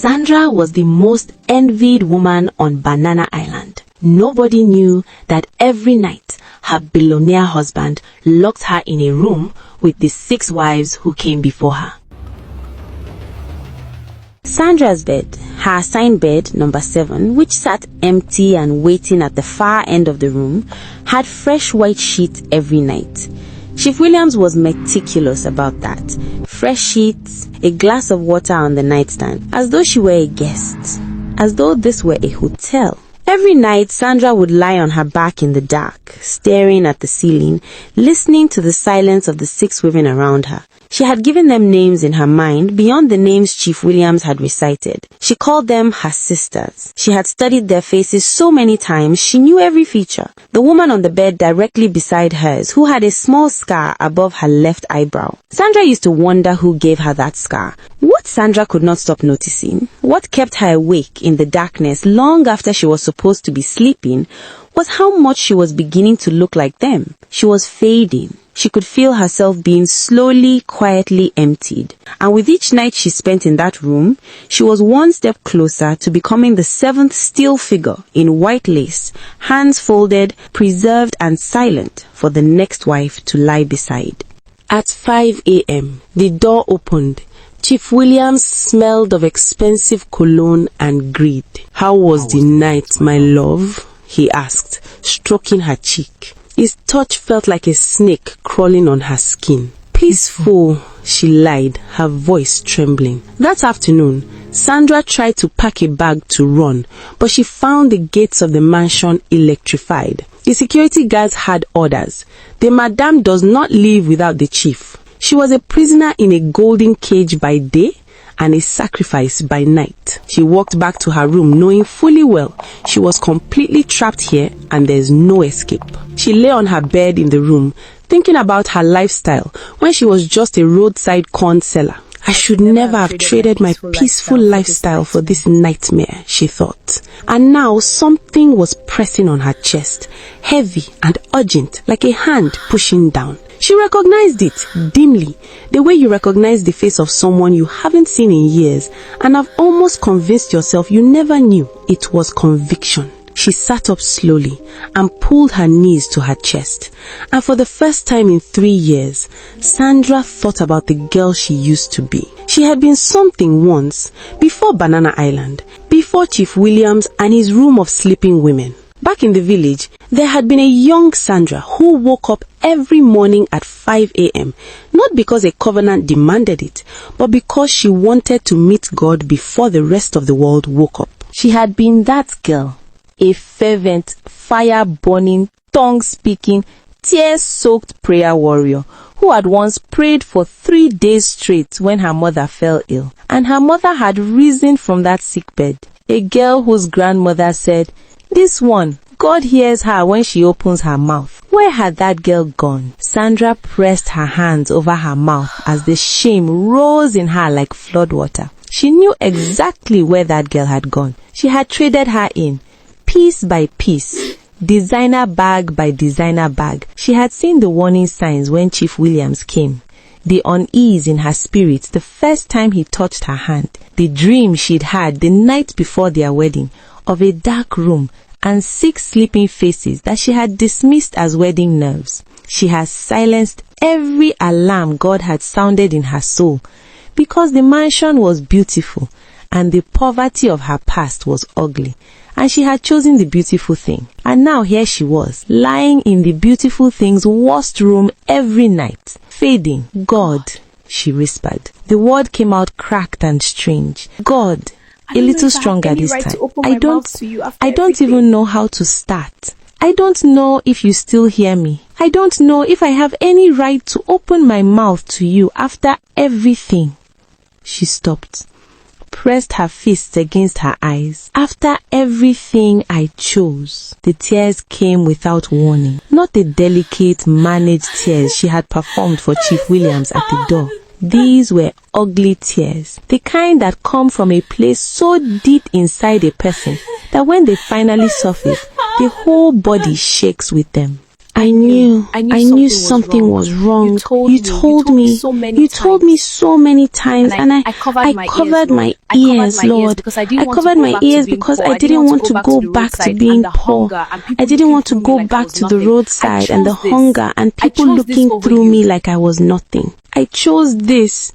Sandra was the most envied woman on Banana Island. Nobody knew that every night her billionaire husband locked her in a room with the 6 wives who came before her. Sandra's bed, her assigned bed number 7, which sat empty and waiting at the far end of the room, had fresh white sheets every night. Chief Williams was meticulous about that. Fresh sheets, a glass of water on the nightstand, as though she were a guest, as though this were a hotel. Every night, Sandra would lie on her back in the dark, staring at the ceiling, listening to the silence of the 6 women around her. She had given them names in her mind beyond the names Chief Williams had recited. She called them her sisters. She had studied their faces so many times, she knew every feature. The woman on the bed directly beside hers, who had a small scar above her left eyebrow. Sandra used to wonder who gave her that scar. What Sandra could not stop noticing, what kept her awake in the darkness long after she was supposed to be sleeping, was how much she was beginning to look like them. She was fading. She could feel herself being slowly, quietly emptied. And with each night she spent in that room, she was one step closer to becoming the 7th still figure in white lace, hands folded, preserved and silent for the next wife to lie beside. At 5 a.m., the door opened. Chief Williams smelled of expensive cologne and greed. "How was the night, my love?" he asked, stroking her cheek. His touch felt like a snake crawling on her skin. "Peaceful," she lied, her voice trembling. That afternoon, Sandra tried to pack a bag to run, but she found the gates of the mansion electrified. The security guards had orders. The madame does not leave without the chief. She was a prisoner in a golden cage by day and a sacrifice by night. She walked back to her room knowing fully well she was completely trapped here and there's no escape. She lay on her bed in the room, thinking about her lifestyle when she was just a roadside corn seller. "I should never have traded my peaceful lifestyle for this nightmare," she thought. And now something was pressing on her chest, heavy and urgent, like a hand pushing down. She recognized it dimly, the way you recognize the face of someone you haven't seen in years and have almost convinced yourself you never knew. It was conviction. She sat up slowly and pulled her knees to her chest. And for the first time in 3 years, Sandra thought about the girl she used to be. She had been something once, before Banana Island, before Chief Williams and his room of sleeping women. Back in the village, there had been a young Sandra who woke up every morning at 5 a.m., not because a covenant demanded it, but because she wanted to meet God before the rest of the world woke up. She had been that girl, a fervent, fire-burning, tongue-speaking, tear-soaked prayer warrior who had once prayed for 3 days straight when her mother fell ill, and her mother had risen from that sickbed. A girl whose grandmother said, "This one, God hears her when she opens her mouth." Where had that girl gone? Sandra pressed her hands over her mouth as the shame rose in her like floodwater. She knew exactly where that girl had gone. She had traded her in, piece by piece, designer bag by designer bag. She had seen the warning signs when Chief Williams came. The unease in her spirit the first time he touched her hand. The dream she'd had the night before their wedding of a dark room and 6 sleeping faces that she had dismissed as wedding nerves. She has silenced every alarm God had sounded in her soul because the mansion was beautiful and the poverty of her past was ugly. And she had chosen the beautiful thing. And now here she was, lying in the beautiful thing's worst room every night, fading. "God," she whispered. The word came out cracked and strange. "God." A little stronger this time. I don't even know how to start. I don't know if you still hear me. I don't know if I have any right to open my mouth to you after everything. She stopped, pressed her fists against her eyes. "After everything I chose." The tears came without warning, not the delicate, managed tears she had performed for Chief Williams at the door. These were ugly tears, the kind that come from a place so deep inside a person that when they finally surface, the whole body shakes with them. I knew something was wrong. You told me so many times, and I covered my ears, Lord. I covered my ears because I didn't want to go back to being poor. I didn't want to go back to the roadside and the hunger and people looking through me like I was nothing. I chose this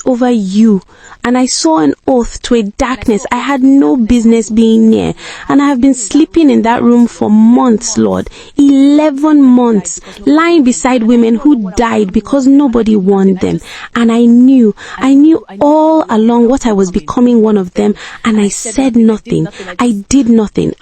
over you, and I swore an oath to a darkness I had no business being near, and I have been sleeping in that room for months, Lord. 11 months, lying beside women who died because nobody warned them, and I knew all along what I was becoming, one of them, and I said nothing. I did nothing.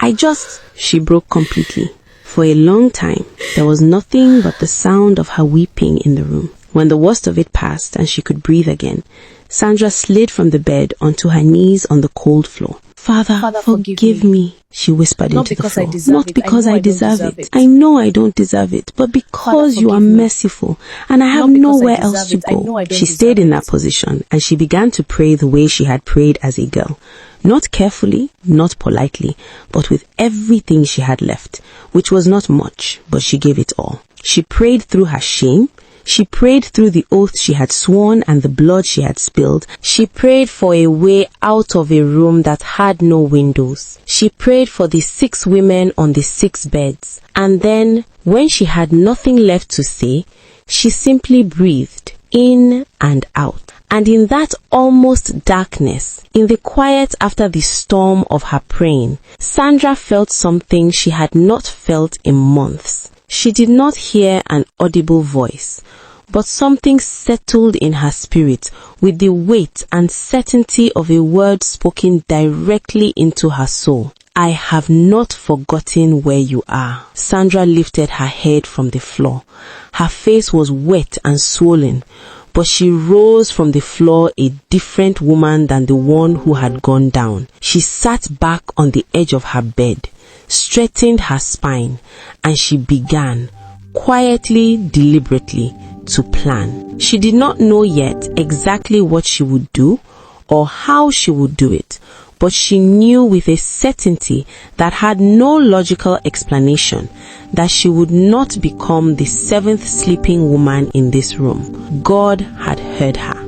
She broke completely. For a long time, there was nothing but the sound of her weeping in the room. When the worst of it passed and she could breathe again, Sandra slid from the bed onto her knees on the cold floor. Father, forgive me, she whispered into the floor. Not because I deserve it. I know I don't deserve it, but because you are merciful and I have nowhere else to go. She stayed in that position and she began to pray the way she had prayed as a girl. Not carefully, not politely, but with everything she had left, which was not much, but she gave it all. She prayed through her shame. She prayed through the oath she had sworn and the blood she had spilled. She prayed for a way out of a room that had no windows. She prayed for the 6 women on the 6 beds. And then, when she had nothing left to say, she simply breathed in and out. And in that almost darkness, in the quiet after the storm of her praying, Sandra felt something she had not felt in months. She did not hear an audible voice, but something settled in her spirit with the weight and certainty of a word spoken directly into her soul. I have not forgotten where you are. Sandra lifted her head from the floor. Her face was wet and swollen, but she rose from the floor a different woman than the one who had gone down. She sat back on the edge of her bed, straightened her spine, and she began, quietly, deliberately, to plan. She did not know yet exactly what she would do or how she would do it, but she knew with a certainty that had no logical explanation that she would not become the 7th sleeping woman in this room. God had heard her.